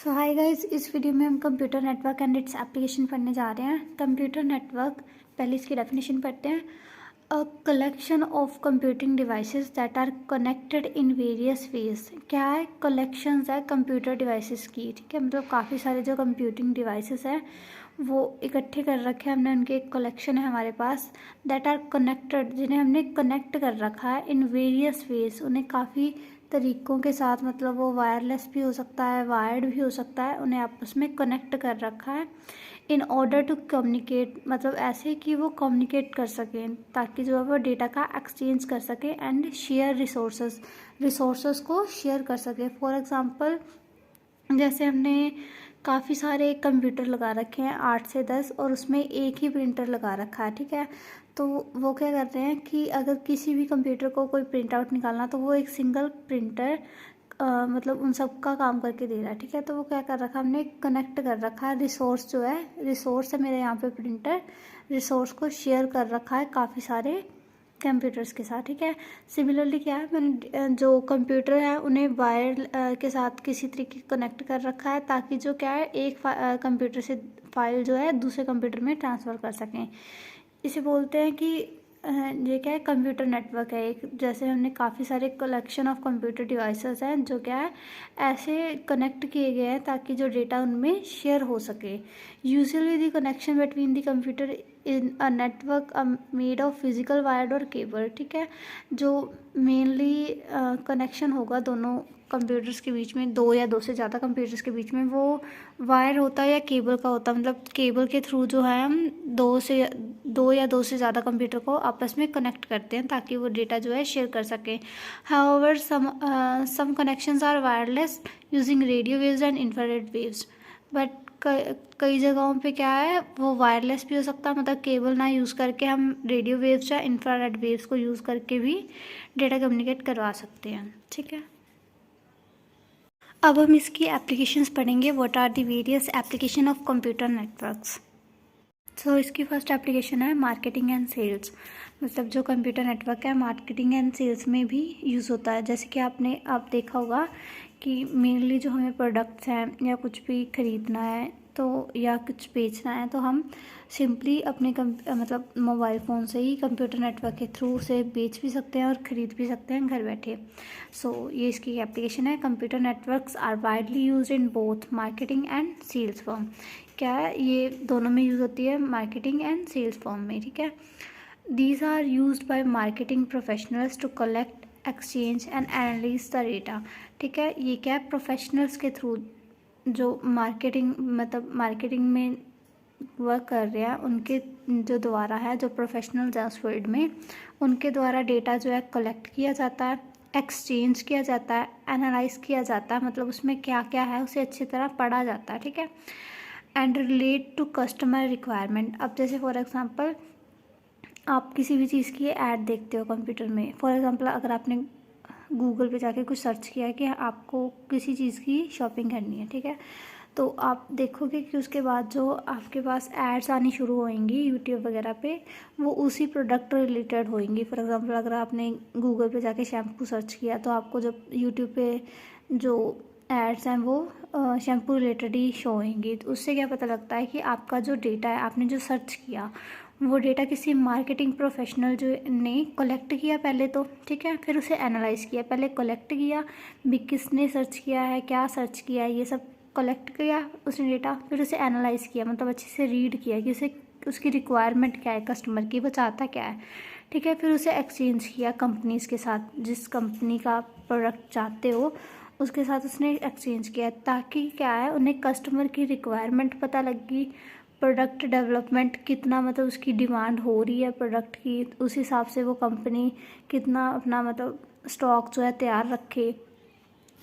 सो hi guys, इस video में हम computer network and its application पढ़ने जा रहे हैं। कंप्यूटर नेटवर्क, पहले इसकी डेफिनेशन पढ़ते हैं। A collection of computing devices that are connected in various ways. क्या है? कलेक्शंस है कंप्यूटर डिवाइसेस की, ठीक है। मतलब काफ़ी सारे जो कंप्यूटिंग डिवाइसेस हैं वो इकट्ठे कर रखे हैं हमने, उनके एक कलेक्शन है हमारे पास। दैट आर कनेक्टेड, जिन्हें हमने कनेक्ट कर रखा है इन वेरियस वेज, उन्हें काफ़ी तरीक़ों के साथ, मतलब वो वायरलेस भी हो सकता है, वायर्ड भी हो सकता है, उन्हें आपस में कनेक्ट कर रखा है इन ऑर्डर टू कम्युनिकेट, मतलब ऐसे कि वो कम्युनिकेट कर सकें, ताकि जो है वो डेटा का एक्सचेंज कर सकें एंड शेयर रिसोर्सेज को शेयर कर सकें। फॉर एग्ज़ाम्पल, जैसे हमने काफ़ी सारे कंप्यूटर लगा रखे हैं 8 से 10, और उसमें एक ही प्रिंटर लगा रखा है, ठीक है। तो वो क्या करते हैं कि अगर किसी भी कंप्यूटर को कोई प्रिंट आउट निकालना, तो वो एक सिंगल प्रिंटर मतलब उन सब का काम करके दे रहा है, ठीक है। तो वो क्या कर रखा है, हमने कनेक्ट कर रखा है रिसोर्स, जो है रिसोर्स है मेरे यहाँ पे प्रिंटर, रिसोर्स को शेयर कर रखा है काफ़ी सारे कंप्यूटर्स के साथ, ठीक है। सिमिलरली क्या है, मैंने जो कंप्यूटर है उन्हें वायर के साथ किसी तरीके कनेक्ट कर रखा है, ताकि जो क्या है एक कंप्यूटर से फाइल जो है दूसरे कंप्यूटर में ट्रांसफ़र कर सकें। इसे बोलते हैं कि ये क्या है, कंप्यूटर नेटवर्क है एक। जैसे हमने काफ़ी सारे कलेक्शन ऑफ कंप्यूटर डिवाइसेस हैं जो क्या है ऐसे कनेक्ट किए गए हैं ताकि जो डेटा उनमें शेयर हो सके। Usually the connection between the computer in a network made of physical wired और केबल, ठीक है। जो मेनली कनेक्शन होगा दोनों कंप्यूटर्स के बीच में, दो या दो से ज़्यादा कंप्यूटर्स के बीच में, वो वायर होता है या केबल का होता है। मतलब केबल के थ्रू जो है हम दो या दो से ज़्यादा कंप्यूटर को आपस में कनेक्ट करते हैं ताकि वो डेटा जो है शेयर कर सकें। However some connections are wireless using radio waves and infrared waves, but कई जगहों पे क्या है वो वायरलेस भी हो सकता है, मतलब केबल ना यूज़ करके हम रेडियो वेव्स या इंफ्रारेड वेव्स को यूज़ करके भी डेटा कम्युनिकेट करवा सकते हैं, ठीक है। अब हम इसकी एप्लीकेशंस पढ़ेंगे। What are the various application of computer networks. So इसकी फर्स्ट एप्लीकेशन है मार्केटिंग एंड सेल्स। मतलब जो कंप्यूटर नेटवर्क है मार्केटिंग एंड सेल्स में भी यूज़ होता है। जैसे कि आप देखा होगा कि मेनली जो हमें प्रोडक्ट्स हैं या कुछ भी ख़रीदना है तो या कुछ बेचना है, तो हम सिंपली अपने मतलब मोबाइल फ़ोन से ही कंप्यूटर नेटवर्क के थ्रू से बेच भी सकते हैं और ख़रीद भी सकते हैं घर बैठे। सो ये इसकी एप्लीकेशन है। Computer networks are widely used in both marketing and sales firm. क्या है, ये दोनों में यूज़ होती है, मार्केटिंग एंड सेल्स फर्म में, ठीक है। These are used by marketing professionals to collect, exchange and analyse the data, ठीक है। ये क्या है, प्रोफेशनल्स के थ्रू जो मार्केटिंग में वर्क कर रहे हैं उनके जो द्वारा है, जो प्रोफेशनल्स हैं उस फील्ड में, उनके द्वारा डेटा जो है कलेक्ट किया जाता है, एक्सचेंज किया जाता है, एनालाइज किया जाता है, मतलब उसमें क्या क्या है उसे अच्छी तरह पढ़ा जाता है, ठीक है। And relate to customer requirement. अब जैसे फॉर एग्ज़ाम्पल आप किसी भी चीज़ की ऐड देखते हो कंप्यूटर में। फॉर एग्ज़ाम्पल अगर आपने गूगल पे जाके कुछ सर्च किया है कि आपको किसी चीज़ की शॉपिंग करनी है, ठीक है, तो आप देखोगे कि उसके बाद जो आपके पास एड्स आनी शुरू होंगी यूट्यूब वगैरह पे, वो उसी प्रोडक्ट रिलेटेड होंगी। फॉर एग्ज़ाम्पल अगर आपने गूगल पे जाके शैम्पू सर्च किया तो आपको जब यूट्यूब पे जो एड्स हैं वो शैम्पू रिलेटेड ही शो होंगी। तो उससे क्या पता लगता है कि आपका जो डेटा है, आपने जो सर्च किया, वो डेटा किसी मार्केटिंग प्रोफेशनल जो ने कलेक्ट किया पहले तो, ठीक है, फिर उसे एनालाइज़ किया। पहले कलेक्ट किया भी किसने सर्च किया है, क्या सर्च किया है, ये सब कलेक्ट किया उसने डेटा, फिर उसे एनालाइज़ किया, मतलब अच्छे से रीड किया कि उसे उसकी रिक्वायरमेंट क्या है कस्टमर की, वो चाहता क्या है, ठीक है। फिर उसे एक्सचेंज किया कंपनीज़ के साथ, जिस कंपनी का प्रोडक्ट चाहते हो उसके साथ उसने एक्सचेंज किया, ताकि क्या है उन्हें कस्टमर की रिक्वायरमेंट पता लगी, प्रोडक्ट डेवलपमेंट कितना, मतलब उसकी डिमांड हो रही है प्रोडक्ट की, उस हिसाब से वो कंपनी कितना अपना मतलब स्टॉक जो है तैयार रखे।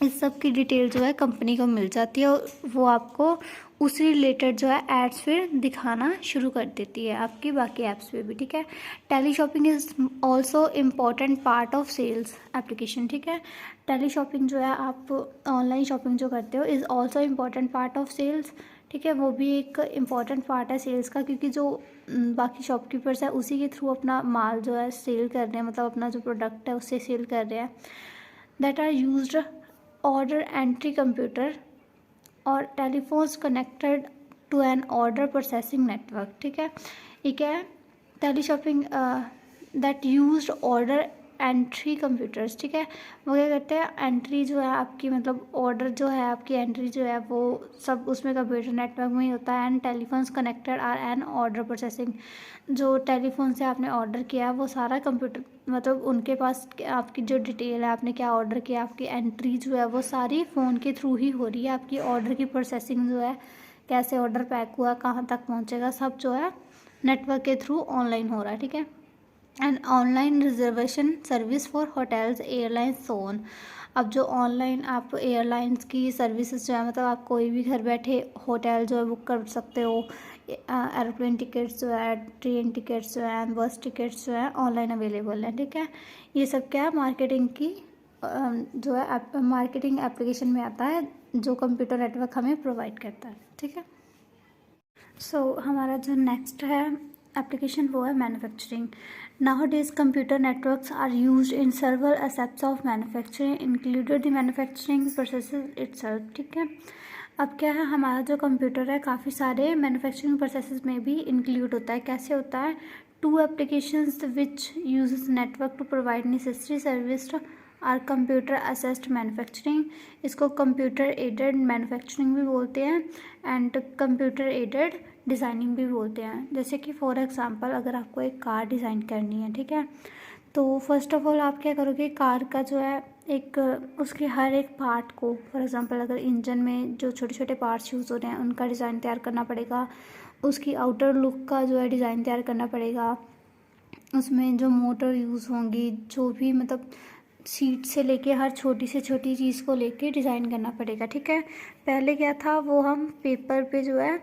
इस सब की डिटेल जो है कंपनी को मिल जाती है और वो आपको उसी रिलेटेड जो है एड्स फिर दिखाना शुरू कर देती है आपकी बाकी ऐप्स पे भी, ठीक है। Tele shopping is also important part of sales application, ठीक है। टेली शॉपिंग जो है, आप ऑनलाइन शॉपिंग जो करते हो, is also important part of sales, ठीक है। वो भी एक इम्पॉर्टेंट पार्ट है सेल्स का, क्योंकि जो बाकी शॉपकीपर्स है उसी के थ्रू अपना माल जो है सेल कर रहे हैं, मतलब अपना जो प्रोडक्ट है उससे सेल कर रहे हैं। That are used order entry computer और telephones connected to an order processing network. ठीक है, ये क्या है, tele shopping that used order entry computers. ठीक है, वो क्या करते हैं, एंट्री जो है आपकी, मतलब ऑर्डर जो है आपकी, एंट्री जो है वो सब उसमें कंप्यूटर नेटवर्क में ही होता है। And telephones connected are an order processing, जो टेलीफोन से आपने ऑर्डर किया है वो सारा कंप्यूटर, मतलब उनके पास आपकी जो डिटेल है, आपने क्या ऑर्डर किया, आपकी एंट्री जो है वो सारी फ़ोन के थ्रू ही हो रही है। आपकी ऑर्डर की प्रोसेसिंग जो है, कैसे ऑर्डर पैक हुआ, कहाँ तक पहुँचेगा, सब जो है नेटवर्क के थ्रू ऑनलाइन हो रहा है। ठीक है, and online reservation service for hotels, airlines, so on. अब जो ऑनलाइन आप एयरलाइंस की सर्विसेज जो है, मतलब आप कोई भी घर बैठे होटल जो है बुक कर सकते हो, एरोप्लेन टिकट्स जो है, ट्रेन टिकट्स जो है, बस टिकट्स जो है ऑनलाइन अवेलेबल है। ठीक है, ये सब क्या है, मार्केटिंग की जो है मार्केटिंग एप्लीकेशन में आता है, जो कंप्यूटर नेटवर्क हमें प्रोवाइड करता है। ठीक है, सो हमारा जो नेक्स्ट है एप्लीकेशन वो है manufacturing. Nowadays, computer networks are used in several aspects of manufacturing, included the manufacturing processes itself। ठीक है, अब क्या है, हमारा जो कंप्यूटर है काफ़ी सारे मैन्युफैक्चरिंग प्रोसेसेस में भी इंक्लूड होता है। कैसे होता है, two applications which uses network to provide necessary service or computer assist manufacturing. इसको कंप्यूटर एडेड मैन्युफैक्चरिंग भी बोलते हैं एंड कंप्यूटर एडेड डिज़ाइनिंग भी बोलते हैं। जैसे कि फॉर एग्जांपल अगर आपको एक कार डिज़ाइन करनी है, ठीक है, तो फर्स्ट ऑफ ऑल आप क्या करोगे, कार का जो है एक उसके हर एक पार्ट को, फॉर एग्जांपल अगर इंजन में जो छोटे छोटे पार्ट्स यूज़ हो रहे हैं उनका डिज़ाइन तैयार करना पड़ेगा, उसकी आउटर लुक का जो है डिज़ाइन तैयार करना पड़ेगा, उसमें जो मोटर यूज़ होंगी, जो भी मतलब सीट से लेके हर छोटी से छोटी चीज़ को लेके डिज़ाइन करना पड़ेगा। ठीक है, पहले क्या था, वो हम पेपर पे जो है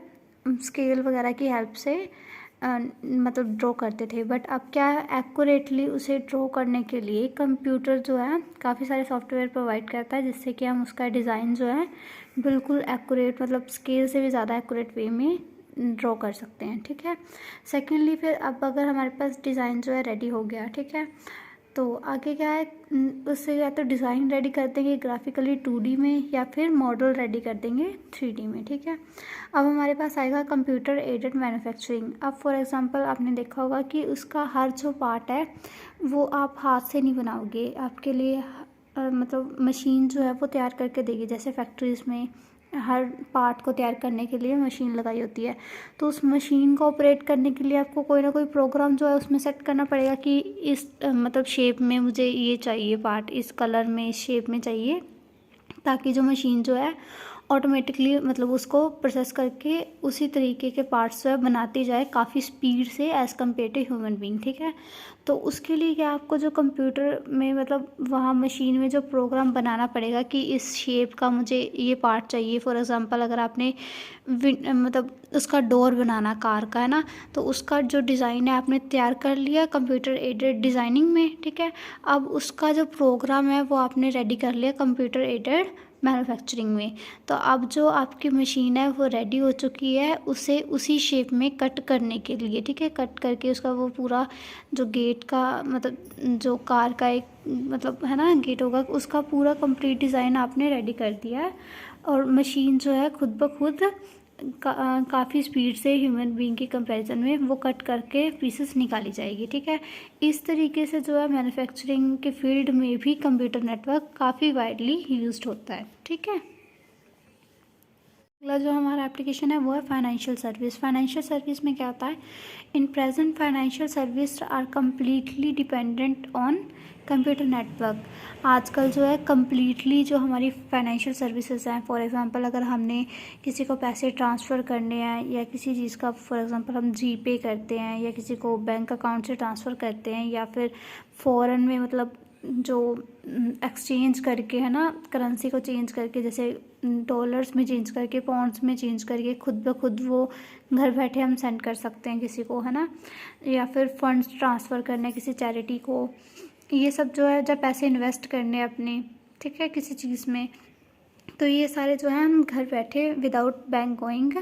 स्केल वगैरह की हेल्प से मतलब ड्रॉ करते थे, बट अब क्या है, एक्यूरेटली उसे ड्रॉ करने के लिए कंप्यूटर जो है काफ़ी सारे सॉफ्टवेयर प्रोवाइड करता है, जिससे कि हम उसका डिज़ाइन जो है बिल्कुल एक्यूरेट, मतलब स्केल से भी ज़्यादा एक्यूरेट वे में ड्रॉ कर सकते हैं। ठीक है, सेकेंडली फिर अब अगर हमारे पास डिज़ाइन जो है रेडी हो गया, ठीक है, तो आगे क्या है, उससे या तो डिज़ाइन रेडी कर देंगे ग्राफिकली 2D में, या फिर मॉडल रेडी कर देंगे 3D में। ठीक है, अब हमारे पास आएगा कंप्यूटर एडेड मैन्युफैक्चरिंग। अब फॉर एग्जांपल आपने देखा होगा कि उसका हर जो पार्ट है वो आप हाथ से नहीं बनाओगे, आपके लिए मतलब मशीन जो है वो तैयार करके देगी। जैसे फैक्ट्रीज़ में हर पार्ट को तैयार करने के लिए मशीन लगाई होती है, तो उस मशीन को ऑपरेट करने के लिए आपको कोई ना कोई प्रोग्राम जो है उसमें सेट करना पड़ेगा कि इस मतलब शेप में मुझे ये चाहिए पार्ट, इस कलर में, इस शेप में चाहिए, ताकि जो मशीन जो है ऑटोमेटिकली मतलब उसको प्रोसेस करके उसी तरीके के पार्ट्स जो है बनाती जाए काफ़ी स्पीड से as compare to human being. ठीक है, तो उसके लिए क्या आपको जो कंप्यूटर में मतलब वहाँ मशीन में जो प्रोग्राम बनाना पड़ेगा कि इस शेप का मुझे ये पार्ट चाहिए। फॉर एग्जांपल अगर आपने मतलब उसका डोर बनाना कार का है ना, तो उसका जो डिज़ाइन है आपने तैयार कर लिया कंप्यूटर एडेड डिज़ाइनिंग में। ठीक है, अब उसका जो प्रोग्राम है वो आपने रेडी कर लिया कंप्यूटर एडेड मैन्युफैक्चरिंग में। तो अब जो आपकी मशीन है वो रेडी हो चुकी है उसे उसी शेप में कट करने के लिए। ठीक है, कट करके उसका वो पूरा जो गेट का मतलब जो कार का एक मतलब है ना गेट होगा, उसका पूरा कंप्लीट डिज़ाइन आपने रेडी कर दिया है, और मशीन जो है खुद ब खुद काफ़ी स्पीड से ह्यूमन बीइंग की कंपैरिजन में वो कट करके पीसेस निकाली जाएगी। ठीक है, इस तरीके से जो है मैन्युफैक्चरिंग के फील्ड में भी कंप्यूटर नेटवर्क काफ़ी वाइडली यूज्ड होता है। ठीक है, अगला जो हमारा एप्लीकेशन है वो है फाइनेंशियल सर्विस। फाइनेंशियल सर्विस में क्या होता है, in present financial service are completely dependent on computer network. आजकल जो है कम्प्लीटली जो हमारी फाइनेंशियल सर्विसेज हैं, फॉर एग्जांपल अगर हमने किसी को पैसे ट्रांसफ़र करने हैं या किसी चीज़ का फॉर एग्जांपल हम जीपे करते हैं या किसी को बैंक अकाउंट से ट्रांसफ़र करते हैं, या फिर फ़ॉरेन में मतलब जो एक्सचेंज करके है ना, करेंसी को चेंज करके, जैसे डॉलर्स में चेंज करके, पाउंड्स में चेंज करके खुद ब खुद वो घर बैठे हम सेंड कर सकते हैं किसी को, है ना, या फिर फंड्स ट्रांसफ़र करने किसी चैरिटी को, ये सब जो है जब पैसे इन्वेस्ट करने अपने, ठीक है, किसी चीज़ में, तो ये सारे जो है हम घर बैठे विदाउट बैंक गोइंग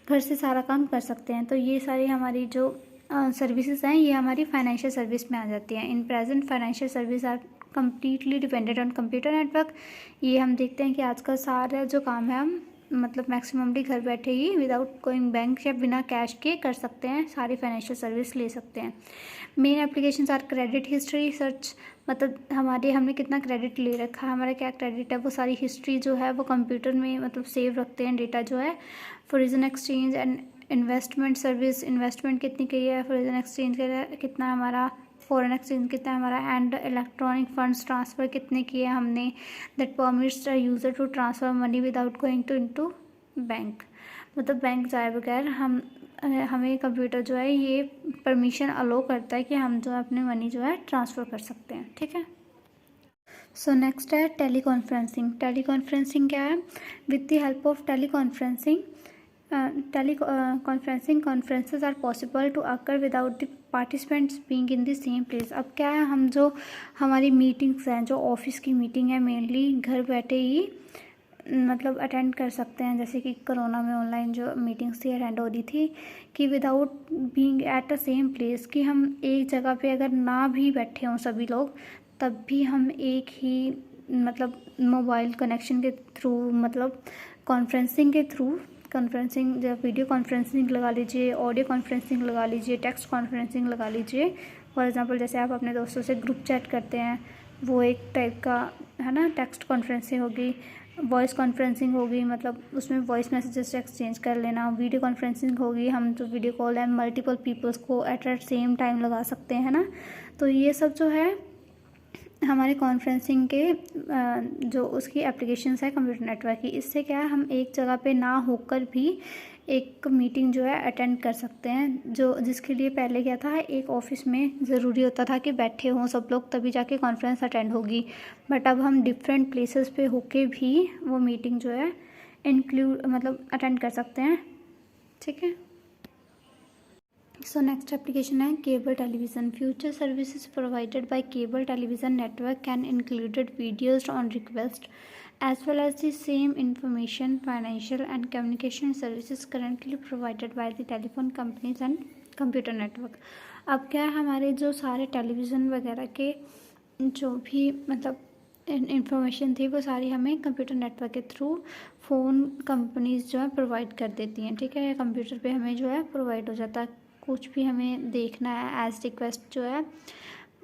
घर से सारा काम कर सकते हैं। तो ये सारी हमारी जो सर्विसेज हैं ये हमारी फाइनेंशियल सर्विस में आ जाती हैं। In present financial service are completely dependent on computer network. ये हम देखते हैं कि आजकल सारा जो काम है हम मतलब मैक्सिममली घर बैठे ही विदाउट गोइंग बैंक या बिना कैश के कर सकते हैं, सारी फाइनेंशियल सर्विस ले सकते हैं। Main applications are credit history search, मतलब हमने कितना क्रेडिट ले रखा है, हमारा क्या क्रेडिट है, वो सारी हिस्ट्री जो है वो कंप्यूटर में मतलब सेव रखते हैं डेटा जो है। Foreign exchange and investment service, investment कितनी की है, फॉरेन एक्सचेंज कितना हमारा, फॉरेन एक्सचेंज कितना हमारा, एंड इलेक्ट्रॉनिक फंड्स ट्रांसफ़र कितने किए हमने, that permits the user to transfer money without going to into bank, मतलब बैंक जाए बगैर हमें कंप्यूटर जो है ये परमिशन अलो करता है कि हम जो है अपने मनी जो है ट्रांसफ़र कर सकते हैं, ठीक है। सो नेक्स्ट है टेली कॉन्फ्रेंसिंग। टेली कॉन्फ्रेंसिंग क्या है, with the help of teleconferencing conferences are possible to occur without the participants being in the same place। अब क्या है, हम जो हमारी मीटिंग्स हैं, जो ऑफिस की मीटिंग है मेनली घर बैठे ही मतलब अटेंड कर सकते हैं। जैसे कि कोरोना में ऑनलाइन जो मीटिंग्स थी अटेंड हो रही थी कि without being at the same place, कि हम एक जगह पे अगर ना भी बैठे हों सभी लोग, तब भी हम एक ही मतलब मोबाइल कनेक्शन के थ्रू, मतलब कॉन्फ्रेंसिंग के थ्रू, कॉन्फ्रेंसिंग जब वीडियो कॉन्फ्रेंसिंग लगा लीजिए, ऑडियो कॉन्फ्रेंसिंग लगा लीजिए, टेक्स्ट कॉन्फ्रेंसिंग लगा लीजिए। फॉर एग्जांपल जैसे आप अपने दोस्तों से ग्रुप चैट करते हैं, वो एक टाइप का है ना, टेक्स्ट कॉन्फ्रेंसिंग होगी। वॉइस कॉन्फ्रेंसिंग होगी, मतलब उसमें वॉइस मैसेजेस एक्सचेंज कर लेना। वीडियो कॉन्फ्रेंसिंग होगी, हम जो वीडियो कॉल है मल्टीपल पीपल्स को एट सेम टाइम लगा सकते हैं ना। तो ये सब जो है हमारे कॉन्फ्रेंसिंग के जो उसकी एप्लीकेशंस है कंप्यूटर नेटवर्क की। इससे क्या है, हम एक जगह पे ना होकर भी एक मीटिंग जो है अटेंड कर सकते हैं, जो जिसके लिए पहले क्या था, एक ऑफिस में ज़रूरी होता था कि बैठे हों सब लोग तभी जाके कॉन्फ्रेंस अटेंड होगी। बट अब हम डिफरेंट प्लेसेस पे होके भी वो मीटिंग जो है इंक्लूड मतलब अटेंड कर सकते हैं, ठीक है। सो नेक्स्ट एप्लीकेशन है cable television. Future services provided by cable television network can included videos on request as well as the same information, financial and communication services currently provided by the telephone companies and computer network। अब क्या है, हमारे जो सारे television वगैरह के जो भी मतलब इंफॉर्मेशन थी वो सारी हमें कंप्यूटर नेटवर्क के थ्रू फ़ोन कंपनीज जो है प्रोवाइड कर देती हैं, ठीक है। या कंप्यूटर पे हमें जो है प्रोवाइड हो जाता है। कुछ भी हमें देखना है एज रिक्वेस्ट जो है,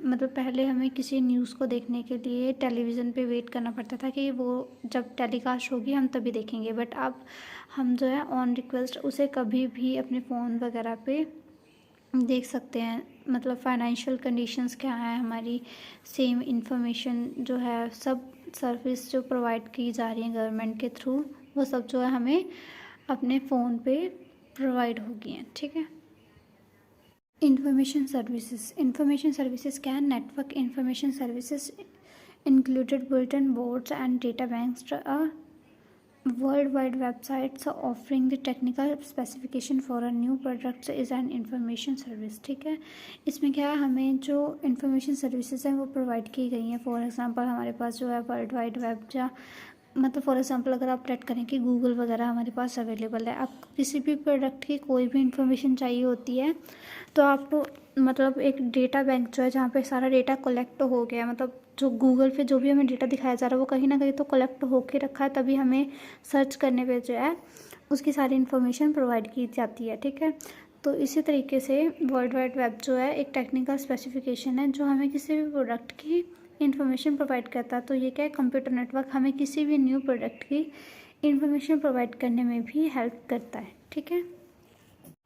मतलब पहले हमें किसी न्यूज़ को देखने के लिए टेलीविज़न पे वेट करना पड़ता था कि वो जब टेलीकास्ट होगी हम तभी देखेंगे। बट अब हम जो है ऑन रिक्वेस्ट उसे कभी भी अपने फ़ोन वगैरह पे देख सकते हैं। मतलब फाइनेंशियल कंडीशंस क्या है हमारी, सेम इंफॉर्मेशन जो है, सब सर्विस जो प्रोवाइड की जा रही है गवर्नमेंट के थ्रू, वो सब जो है हमें अपने फ़ोन पे प्रोवाइड होगी हैं, ठीक है। इंफॉर्मेशन सर्विसेज क्या है, network information services included bulletin boards and data banks, world wide websites offering the technical specification for a new products is an information service, ठीक है। इसमें क्या है, हमें जो इंफॉर्मेशन सर्विसेज हैं वो प्रोवाइड की गई हैं। फॉर एग्जांपल हमारे पास जो है वर्ल्ड वाइड वेब या मतलब फॉर एग्जांपल अगर आप लेट करें कि गूगल वगैरह हमारे पास अवेलेबल है। आपको किसी भी प्रोडक्ट की कोई भी इंफॉर्मेशन चाहिए होती है तो आपको मतलब एक डेटा बैंक जो है जहाँ पे सारा डेटा कलेक्ट हो गया, मतलब जो गूगल पे जो भी हमें डेटा दिखाया जा रहा है वो कहीं ना कहीं तो कलेक्ट होके रखा है, तभी हमें सर्च करने पे जो है उसकी सारी इन्फॉर्मेशन प्रोवाइड की जाती है, ठीक है। तो इसी तरीके से वर्ल्ड वाइड वेब जो है एक टेक्निकल स्पेसिफिकेशन है जो हमें किसी भी प्रोडक्ट की इन्फॉर्मेशन प्रोवाइड करता है। तो ये क्या है, कंप्यूटर नेटवर्क हमें किसी भी न्यू प्रोडक्ट की इन्फॉर्मेशन प्रोवाइड करने में भी हेल्प करता है, ठीक है।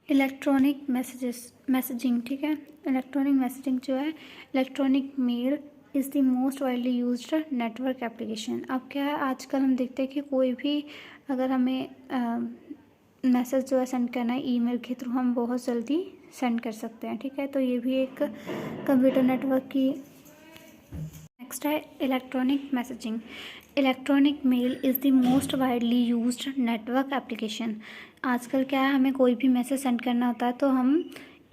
इलेक्ट्रॉनिक मैसेजिंग, ठीक है। इलेक्ट्रॉनिक मैसेजिंग जो है, electronic mail is the most widely used network application. अब क्या है, आजकल हम देखते हैं कि कोई भी अगर हमें मैसेज जो है सेंड करना है ईमेल के थ्रू, हम बहुत जल्दी सेंड कर सकते हैं, ठीक है। तो ये भी एक कंप्यूटर नेटवर्क की। नेक्स्ट है electronic messaging. Electronic mail is the most widely used network application. आजकल क्या है, हमें कोई भी मैसेज सेंड करना होता है तो हम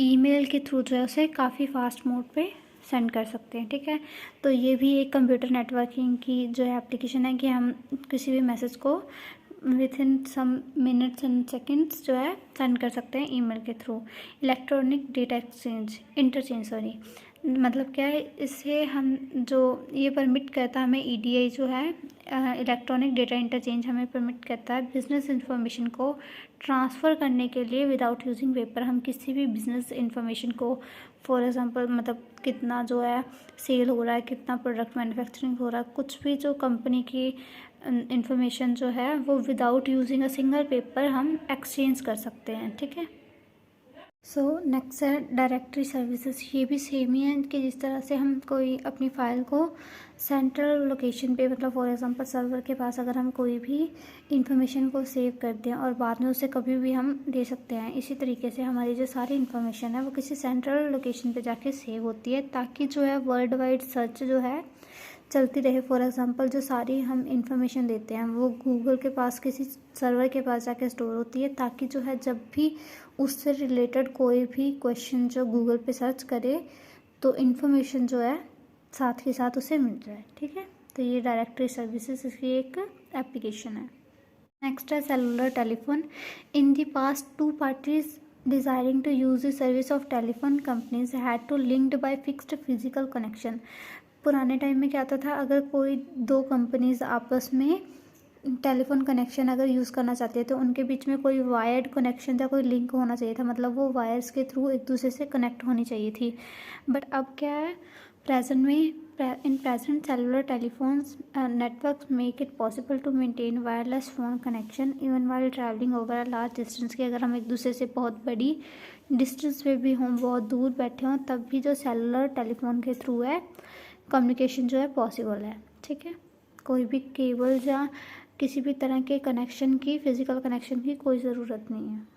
ईमेल के थ्रू जो है उसे काफ़ी फास्ट मोड पे सेंड कर सकते हैं, ठीक है। तो ये भी एक कंप्यूटर नेटवर्किंग की जो है एप्लीकेशन है कि हम किसी भी मैसेज को within some minutes and seconds जो है सेंड कर सकते हैं ईमेल के थ्रू। इलेक्ट्रॉनिक डेटा इंटरचेंज मतलब क्या है, इससे हम जो ये परमिट करता है हमें EDI जो है इलेक्ट्रॉनिक डेटा इंटरचेंज हमें परमिट करता है बिज़नेस इंफॉर्मेशन को ट्रांसफ़र करने के लिए विदाउट यूजिंग पेपर। हम किसी भी बिज़नेस इंफॉर्मेशन को फॉर एग्जांपल मतलब कितना जो है सेल हो रहा है, कितना प्रोडक्ट मैन्युफैक्चरिंग हो रहा है, कुछ भी जो कंपनी की इंफॉर्मेशन जो है वो without using a single paper हम एक्सचेंज कर सकते हैं। ठीक है। सो नेक्स्ट है डायरेक्टरी सर्विसेज। ये भी सेम ही है कि जिस तरह से हम कोई अपनी फ़ाइल को सेंट्रल लोकेशन पे मतलब फॉर एग्जांपल सर्वर के पास अगर हम कोई भी इंफॉर्मेशन को सेव करते हैं और बाद में उसे कभी भी हम दे सकते हैं, इसी तरीके से हमारी जो सारी इन्फॉर्मेशन है वो किसी सेंट्रल लोकेशन पे जाके सेव होती है ताकि जो है वर्ल्ड वाइड सर्च जो है चलती रहे। फॉर एग्जांपल जो सारी हम इंफॉर्मेशन देते हैं वो गूगल के पास किसी सर्वर के पास जाके स्टोर होती है ताकि जो है जब भी उससे रिलेटेड कोई भी क्वेश्चन जो गूगल पे सर्च करे तो इन्फॉर्मेशन जो है साथ के साथ उसे मिल जाए। ठीक है। तो ये डायरेक्टरी सर्विसेज इसकी एक एप्लीकेशन है। नेक्स्ट है cellular telephone. In the past 2 parties desiring to use the service of telephone companies had to linked by fixed physical connection। पुराने टाइम में क्या होता था, अगर कोई 2 कंपनीज आपस में टेलीफोन कनेक्शन अगर यूज़ करना चाहते हैं तो उनके बीच में कोई वायर्ड कनेक्शन या कोई लिंक होना चाहिए था, मतलब वो वायर्स के थ्रू एक दूसरे से कनेक्ट होनी चाहिए थी। बट अब क्या है, प्रेजेंट में in present cellular telephones networks make it possible to maintain wireless phone connection even while travelling over a large distance. की अगर हम एक दूसरे से बहुत बड़ी डिस्टेंस पे भी हों, बहुत दूर बैठे हों, तब भी जो सेलुलर टेलीफोन के थ्रू है कम्युनिकेशन जो है पॉसिबल है। ठीक है। कोई भी केबल या किसी भी तरह के कनेक्शन की, फिज़िकल कनेक्शन की कोई ज़रूरत नहीं है।